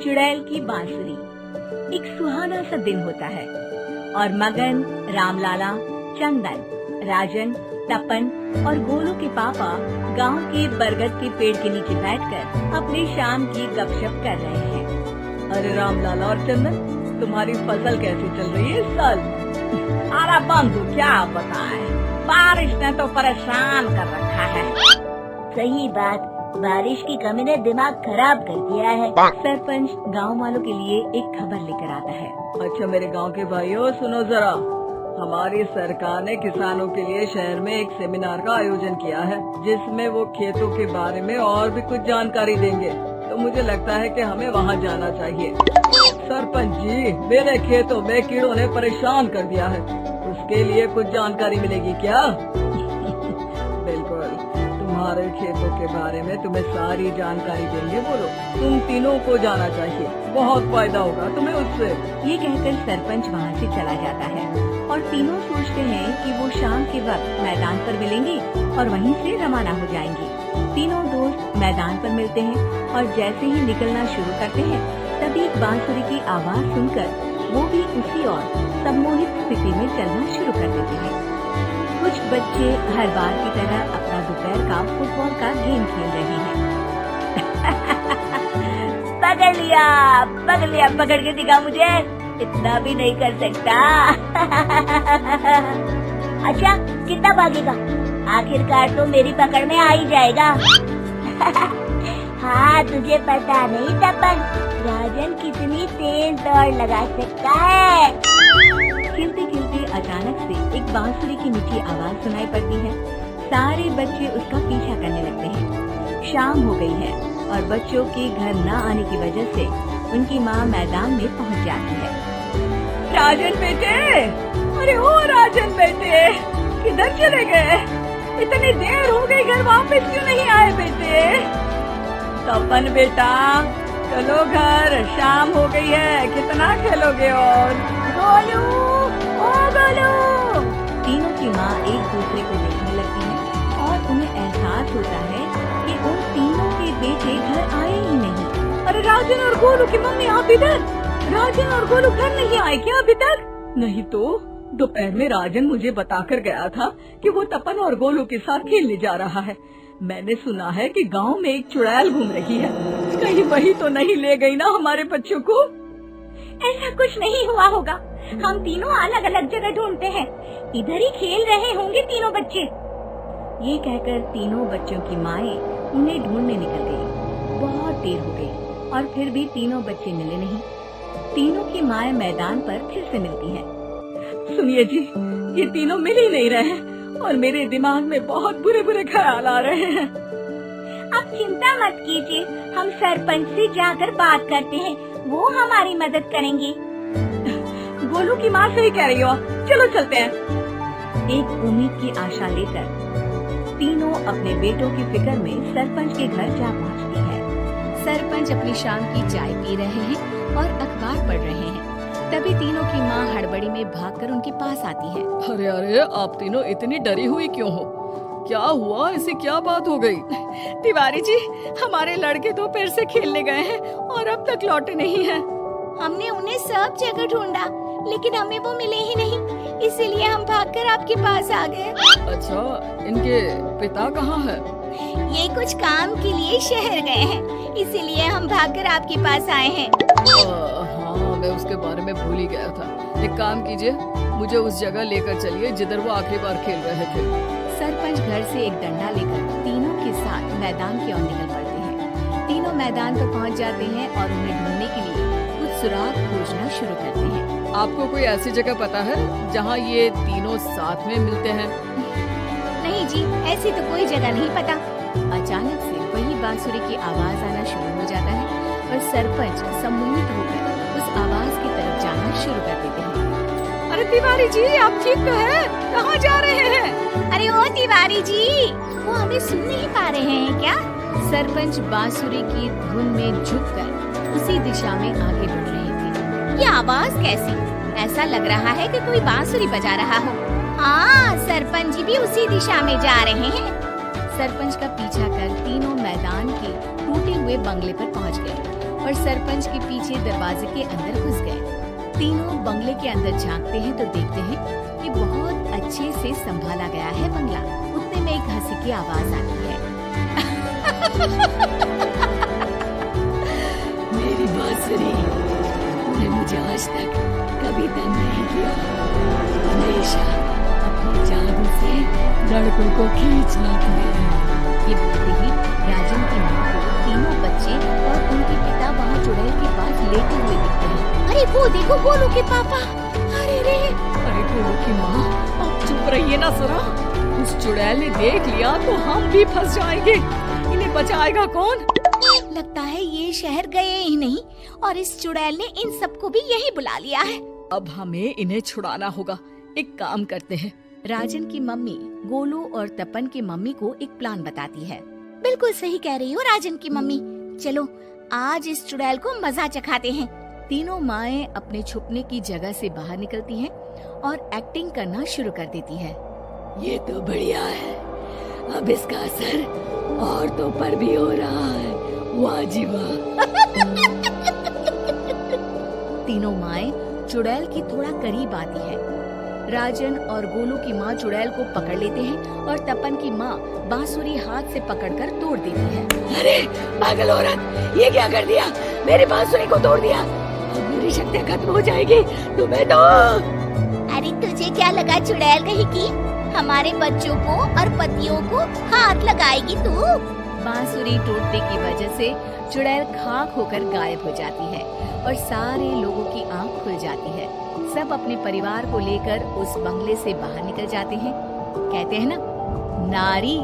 चुड़ैल की बांसुरी। एक सुहाना सा दिन होता है और मगन, रामलाला, चंदन, राजन, तपन और गोलू के पापा गांव के बरगद के पेड़ के नीचे बैठकर अपनी शाम की गपशप कर रहे हैं। अरे रामलाला और चंदन, तुम्हारी फसल कैसी चल रही है इस साल? अरे बंधु क्या बताए, बारिश ने तो परेशान कर रखा है। सही बात, बारिश की कमी ने दिमाग खराब कर दिया है। सरपंच गांव वालों के लिए एक खबर लेकर आता है। अच्छा मेरे गांव के भाइयों, सुनो जरा, हमारी सरकार ने किसानों के लिए शहर में एक सेमिनार का आयोजन किया है, जिसमें वो खेतों के बारे में और भी कुछ जानकारी देंगे। तो मुझे लगता है कि हमें वहाँ जाना चाहिए। सरपंच जी, मेरे खेतों में कीड़ों ने परेशान कर दिया है, उसके लिए कुछ जानकारी मिलेगी क्या? बिल्कुल, तुम्हारे खेतों के बारे में तुम्हें सारी जानकारी देंगे। बोलो, तुम तीनों को जाना चाहिए, बहुत फायदा होगा तुम्हें उससे। ये कहकर सरपंच वहाँ से चला जाता है और तीनों सोचते हैं कि वो शाम के वक्त मैदान पर मिलेंगे और वहीं से रवाना हो जाएंगे। तीनों दोस्त मैदान पर मिलते हैं और जैसे ही निकलना शुरू करते हैं तभी बांसुरी की आवाज सुनकर वो भी उसी और सम्मोहित स्थिति में चलना शुरू कर देते हैं। कुछ बच्चे हर बार की तरह अपना दोपहर का फुटबॉल का गेम खेल रहे हैं। पकड़ लिया, पकड़ के दिखा मुझे, इतना भी नहीं कर सकता। अच्छा, कितना भागेगा? आखिरकार तो मेरी पकड़ में आ ही जाएगा। हाँ, तुझे पता नहीं तपन, राजन कितनी तेज दौड़ लगा सकता है। खेलते खेलते अचानक से एक बांसुरी की मीठी आवाज सुनाई पड़ती है। सारे बच्चे उसका पीछा करने लगते हैं। शाम हो गई है और बच्चों के घर न आने की वजह से उनकी माँ मैदान में पहुँच जाती है। राजन बेटे, अरे ओ राजन बेटे, किधर चले गए? इतनी देर हो गई, घर वापस क्यों नहीं आए बेटे? तपन बेटा, चलो घर, शाम हो गई है, कितना खेलोगे? और गोलू, ओ गोलू! तीनों की माँ एक दूसरे को देखने लगती है और उन्हें एहसास होता है कि उन तीनों के बेटे घर आए ही नहीं। अरे राजन और गोलू की मम्मी, आप इधर? राजन और गोलू घर नहीं आए क्या अभी तक? नहीं तो दोपहर में राजन मुझे बताकर गया था कि वो तपन और गोलू के साथ खेलने जा रहा है। मैंने सुना है कि गांव में एक चुड़ैल घूम रही है, कहीं वही तो नहीं ले गई ना हमारे बच्चों को? ऐसा कुछ नहीं हुआ होगा, हम तीनों अलग अलग जगह ढूंढते हैं, इधर ही खेल रहे होंगे तीनों बच्चे। ये कहकर तीनों बच्चों की माएं उन्हें ढूंढने निकल गयी। बहुत देर हो गई और फिर भी तीनों बच्चे मिले नहीं। तीनों की माएं मैदान पर फिर से मिलती हैं। सुनिए जी, ये तीनों मिल ही नहीं रहे और मेरे दिमाग में बहुत बुरे बुरे ख्याल आ रहे हैं। अब चिंता मत कीजिए, हम सरपंच से जाकर बात करते हैं, वो हमारी मदद करेंगे। गोलू की माँ सही कह रही हो, चलो चलते हैं। एक उम्मीद की आशा लेकर तीनों अपने बेटों की फिक्र में सरपंच के घर जा पहुँचती है। सरपंच अपनी शाम की चाय पी रहे हैं और अखबार पढ़ रहे हैं। तभी तीनों की माँ हड़बड़ी में भागकर उनके पास आती है। अरे अरे, आप तीनों इतनी डरी हुई क्यों हो? क्या हुआ? ऐसी क्या बात हो गई? तिवारी जी, हमारे लड़के दोपहर से खेलने गए हैं और अब तक लौटे नहीं हैं। हमने उन्हें सब जगह ढूंढा, लेकिन हमें वो मिले ही नहीं, इसीलिए हम भागकर आपके पास आ गए। अच्छा, इनके पिता कहाँ है? ये कुछ काम के लिए शहर गए हैं, इसीलिए हम भागकर आपके पास आए हैं। हाँ, मैं उसके बारे में भूल ही गया था। एक काम कीजिए, मुझे उस जगह लेकर चलिए जिधर वो आखिरी बार खेल रहे थे। सरपंच घर से एक डंडा लेकर तीनों के साथ मैदान की ओर निकल पड़ते हैं। तीनों मैदान पर पहुंच जाते हैं और उन्हें ढूंढने के लिए कुछ सुराग खोजना शुरू करते हैं। आपको कोई ऐसी जगह पता है जहाँ ये तीनों साथ में मिलते हैं? नहीं जी, ऐसी तो कोई जगह नहीं पता। अचानक से वही बांसुरी की आवाज आना शुरू हो जाता है और सरपंच सम्मोहित होकर उस आवाज की तरफ जाना शुरू कर देते हैं। अरे तिवारी जी, आप ठीक तो हैं? कहाँ जा रहे हैं? अरे ओ तिवारी जी, वो हमें सुन नहीं पा रहे हैं क्या? सरपंच बांसुरी की धुन में झुककर उसी दिशा में आगे बढ़ रहे थे। ये आवाज कैसी? ऐसा लग रहा है कि कोई बांसुरी बजा रहा हो। हाँ, सरपंच जी भी उसी दिशा में जा रहे हैं। सरपंच का पीछा कर तीनों मैदान के टूटे हुए बंगले पर पहुंच गए और सरपंच के पीछे दरवाजे के अंदर घुस गए। तीनों बंगले के अंदर झांकते हैं तो देखते हैं कि बहुत अच्छे से संभाला गया है बंगला। उतने में एक हंसी की आवाज आती है। मेरी बांसुरी, तूने मुझे आज तक कभी तंग नहीं किया। हमेशा अपने जादू से लड़कों को खींचना है। ये बोलते ही राजन की माँ को तीनों बच्चे और उनके पिता वहाँ चुड़ैल के पास लेटे हुए दिखते हैं। अरे वो देखो गोलू के पापा। अरे रे, अरे गोलू की माँ, अब चुप रहिए ना जरा। उस चुड़ैल ने देख लिया तो हम भी फंस जाएंगे। इन्हें बचाएगा कौन? लगता है ये शहर गए ही नहीं और इस चुड़ैल ने इन सबको भी यही बुला लिया है। अब हमें इन्हें छुड़ाना होगा। एक काम करते हैं। राजन की मम्मी गोलू और तपन की मम्मी को एक प्लान बताती है। बिल्कुल सही कह रही हो राजन की मम्मी, चलो आज इस चुड़ैल को मजा चखाते हैं। तीनों माएं अपने छुपने की जगह से बाहर निकलती हैं और एक्टिंग करना शुरू कर देती है। ये तो बढ़िया है। अब इसका असर औरतों पर भी हो रहा है। वाह जी वाह। तीनों माएं चुड़ैल की थोड़ा करीब आती है। राजन और गोलू की माँ चुड़ैल को पकड़ लेते हैं और तपन की माँ बांसुरी हाथ से पकड़कर तोड़ देती है। अरे पागल औरत, ये क्या कर दिया? मेरी बांसुरी को तोड़ दिया। अब मेरी शक्तियाँ खत्म हो जाएगी। तुम्हें तो अरे तुझे क्या लगा चुड़ैल कहीं की हमारे बच्चों को और पतियों को हाथ लगाएगी तू? बांसुरी टूटने की वजह से चुड़ैल खाक होकर गायब हो जाती है और सारे लोगों की आंख खुल जाती है। सब अपने परिवार को लेकर उस बंगले से बाहर निकल जाते हैं। कहते हैं ना, नारी